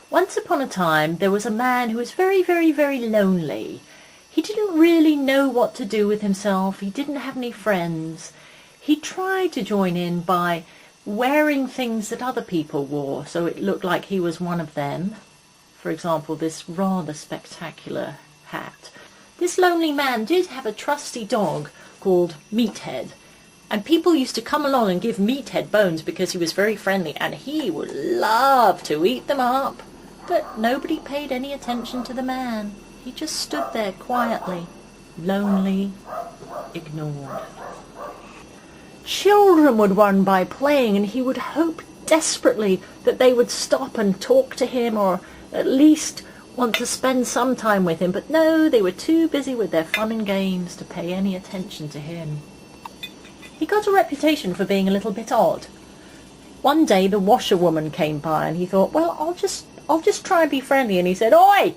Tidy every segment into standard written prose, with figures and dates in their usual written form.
Once upon a time there was a man who was very, very, very lonely. He didn't really know what to do with himself. He didn't have any friends. He tried to join in by wearing things that other people wore, so it looked like he was one of them. For example, this rather spectacular hat. This lonely man did have a trusty dog called Meathead, and people used to come along and give Meathead bones because he was very friendly, and he would love to eat them up. But nobody paid any attention to the man. He just stood there quietly, lonely, ignored. Children would run by playing, and he would hope desperately that they would stop and talk to him, or at least want to spend some time with him. But no, they were too busy with their fun and games to pay any attention to him. He got a reputation for being a little bit odd. One day the washerwoman came by, and he thought, well, I'll just try and be friendly. And he said, "Oi!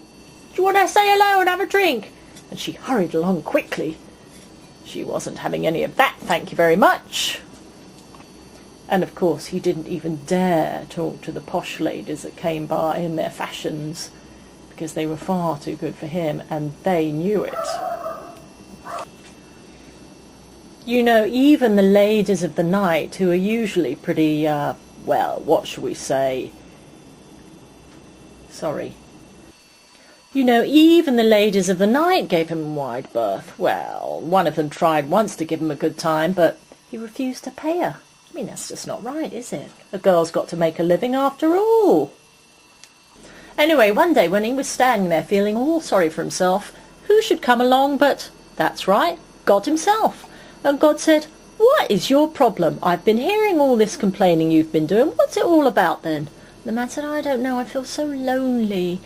Do you want to say hello and have a drink?" And she hurried along quickly. She wasn't having any of that, thank you very much. And of course he didn't even dare talk to the posh ladies that came by in their fashions, because they were far too good for him, and they knew it. You know, even the ladies of the night, who are usually pretty, well, what shall we say? You know, even the ladies of the night gave him a wide berth. Well, one of them tried once to give him a good time, but he refused to pay her. I mean, that's just not right, is it? A girl's got to make a living after all. Anyway, one day when he was standing there feeling all sorry for himself, who should come along but, that's right, God himself. And God said, "What is your problem? I've been hearing all this complaining you've been doing. What's it all about then?" The man said, "I don't know. I feel so lonely.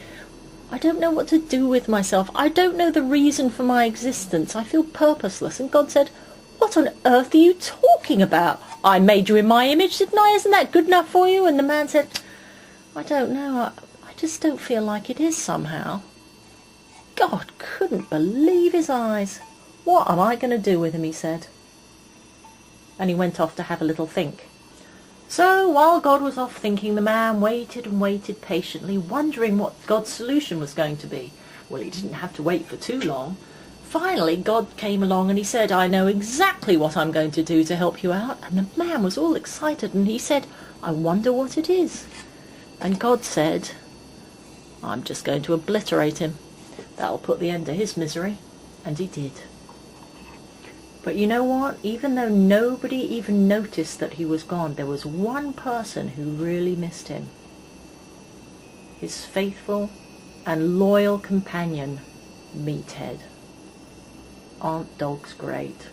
I don't know what to do with myself. I don't know the reason for my existence. I feel purposeless." And God said, "What on earth are you talking about? I made you in my image, didn't I? Isn't that good enough for you?" And the man said, "I don't know. I just don't feel like it is somehow." God couldn't believe his eyes. "What am I going to do with him?" he said. And he went off to have a little think. So while God was off thinking, the man waited and waited patiently, wondering what God's solution was going to be. Well, he didn't have to wait for too long. Finally, God came along and he said, "I know exactly what I'm going to do to help you out." And the man was all excited, and he said, "I wonder what it is." And God said, "I'm just going to obliterate him. That'll put the end to his misery." And he did. But you know what? Even though nobody even noticed that he was gone, there was one person who really missed him. His faithful and loyal companion, Meathead. Aren't dogs great?